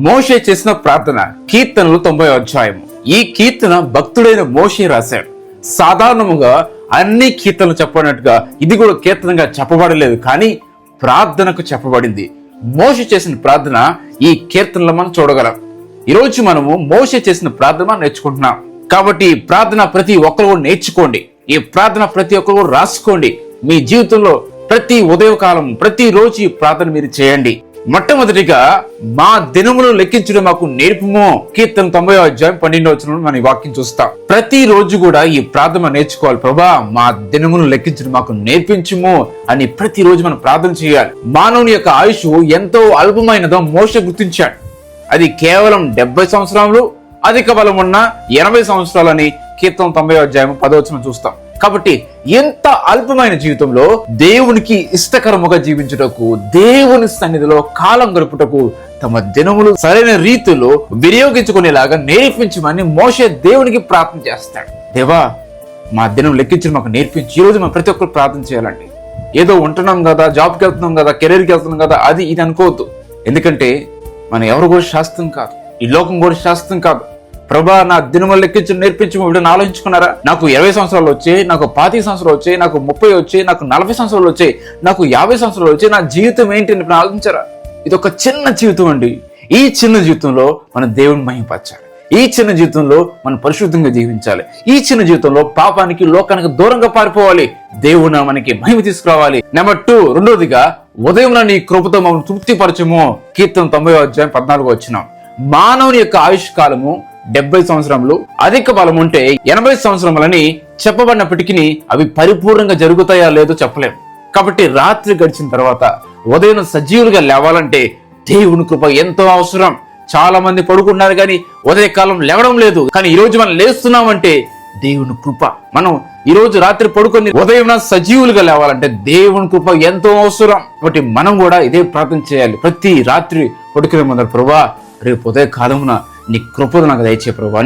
మోషే చేసిన ప్రార్థన కీర్తనలు 90వ అధ్యాయం. ఈ కీర్తన భక్తుడైన మోషే రాశాడు. సాధారణముగా అన్ని కీర్తనలు చెప్పబడినట్టుగా ఇది కూడా కీర్తనగా చెప్పబడలేదు, కానీ ప్రార్థనకు చెప్పబడింది. మోషే చేసిన ప్రార్థన ఈ కీర్తనలో మనం చూడగలం. ఈరోజు మనము మోషే చేసిన ప్రార్థన నేర్చుకుంటున్నాం. కాబట్టి ఈ ప్రార్థన ప్రతి ఒక్కరు నేర్చుకోండి. ఈ ప్రార్థన ప్రతి ఒక్కరు రాసుకోండి. మీ జీవితంలో ప్రతి ఉదయకాలం ప్రతిరోజు ఈ ప్రార్థన మీరు చేయండి. మొట్టమొదటిగా మా దినములు లెక్కించడం మాకు నేర్పుము. కీర్తన 90వ అధ్యాయం 12వ వచనంలో మనం ఈ వాక్యం చూస్తాం. ప్రతి రోజు కూడా ఈ ప్రార్థన నేర్చుకోవాలి. ప్రభా, మా దినములు లెక్కించడం మాకు నేర్పించుము అని ప్రతిరోజు మనం ప్రార్థన చేయాలి. మానవుని యొక్క ఆయుష్ ఎంతో అల్పమైనదో మోషే గుర్తించాడు. అది కేవలం 70 సంవత్సరాలు, అధిక బలం ఉన్న 80 సంవత్సరాలని కీర్తన 90వ అధ్యాయం 10వ వచనం చూస్తాం. కాబట్టి ఎంత అల్పమైన జీవితంలో దేవునికి ఇష్టకరముగా జీవించుటకు, దేవుని సన్నిధిలో కాలం గడుపుటకు తమ దినములు సరైన రీతిలో వినియోగించుకునేలాగా నేర్పించమని మోషే దేవునికి ప్రార్థన చేస్తాడు. దేవా, మా దినం లెక్కించడం మాకు నేర్పించి. ఈ రోజు మనం ప్రతి ఒక్కరు ప్రార్థన చేయాలండి. ఏదో ఉంటున్నాం కదా, జాబ్కి వెళ్తున్నాం కదా, కెరీర్కి వెళ్తున్నాం కదా, అది ఇది అనుకోవద్దు. ఎందుకంటే మనం ఎవరు కూడా శాస్త్రం కాదు, ఈ లోకం కూడా శాస్త్రం కాదు. ప్రభా, నా దినములు లెక్కించడం నేర్పించి వీడిని ఆలోచించుకున్నారా? నాకు 20 సంవత్సరాలు వచ్చాయి, నాకు 25 సంవత్సరాలు వచ్చాయి, నాకు 30 వచ్చాయి, నాకు 40 సంవత్సరాలు వచ్చాయి, నాకు 50 సంవత్సరాలు వచ్చాయి. నా జీవితం ఏంటి అని ఆలోచించారా? ఇది ఒక చిన్న జీవితం అండి. ఈ చిన్న జీవితంలో మనం దేవుని మహిమపరచాలి. ఈ చిన్న జీవితంలో మనం పరిశుద్ధంగా జీవించాలి. ఈ చిన్న జీవితంలో పాపానికి, లోకానికి దూరంగా పారిపోవాలి. దేవుడు మనకి మహిమ తీసుకురావాలి. నెంబర్ 2, రెండోదిగా ఉదయం నీ కృపతో మమ్మల్ని తృప్తిపరచము. కీర్తన 90వ అధ్యాయం 14వ వచనం. మానవుని యొక్క ఆయుష్ కాలము 70 సంవత్సరములు, అధిక బలం ఉంటే 80 సంవత్సరములని చెప్పబడినప్పటికీ అవి పరిపూర్ణంగా జరుగుతాయా లేదో చెప్పలేము. కాబట్టి రాత్రి గడిచిన తర్వాత ఉదయం సజీవులుగా లేవాలంటే దేవుని కృప ఎంతో అవసరం. చాలా మంది పడుకుంటున్నారు కానీ ఉదయకాలం లేవడం లేదు. కానీ ఈ రోజు మనం లేస్తున్నామంటే దేవుని కృప. మనం ఈ రోజు రాత్రి పడుకొని ఉదయం సజీవులుగా లేవాలంటే దేవుని కృప ఎంతో అవసరం. కాబట్టి మనం కూడా ఇదే ప్రార్థన చేయాలి. ప్రతి రాత్రి పడుకునే ముందర, ప్రభా, రేపు ఉదయ కాలమున నీ కృపను నాకు దయచే ప్రభా,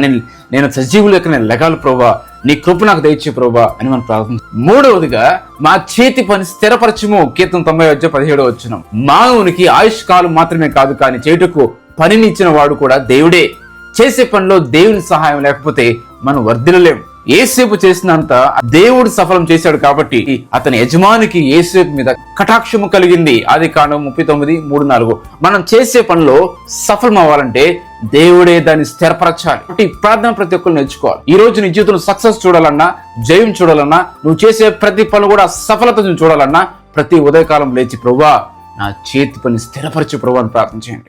నేను సజీవులు లెక్క నేను లెగాలి ప్రభా, నీ కృప నాకు దయచే ప్రభా అని మనం ప్రార్థన. మూడవదిగా మా చేతి పని స్థిరపరచము. కీర్తన 90వ అధ్యాయం 17వ వచనం. మానవునికి ఆయుష్ కాలం మాత్రమే కాదు, కానీ చేటుకు పనినిచ్చిన వాడు కూడా దేవుడే. చేసే పనిలో దేవుని సహాయం లేకపోతే మనం వర్ధిల్లలేం. ఏసేపు చేసినంత దేవుడు సఫలం చేశాడు కాబట్టి అతని యజమానికి ఏసేపు మీద కటాక్షము కలిగింది. ఆదికాండం 39:3-4. మనం చేసే పనిలో సఫలం అవ్వాలంటే దేవుడే దాన్ని స్థిరపరచాలి. కాబట్టి ప్రార్థన ప్రతి ఒక్కరు నేర్చుకోవాలి. ఈ రోజు నీ జీవితంలో సక్సెస్ చూడాలన్నా, జయం చూడాలన్నా, నువ్వు చేసే ప్రతి పని కూడా సఫలతను చూడాలన్నా ప్రతి ఉదయకాలం లేచి, ప్రభువా, నా చేతి పని స్థిరపరచు ప్రభువా అని ప్రార్థన చేయండి.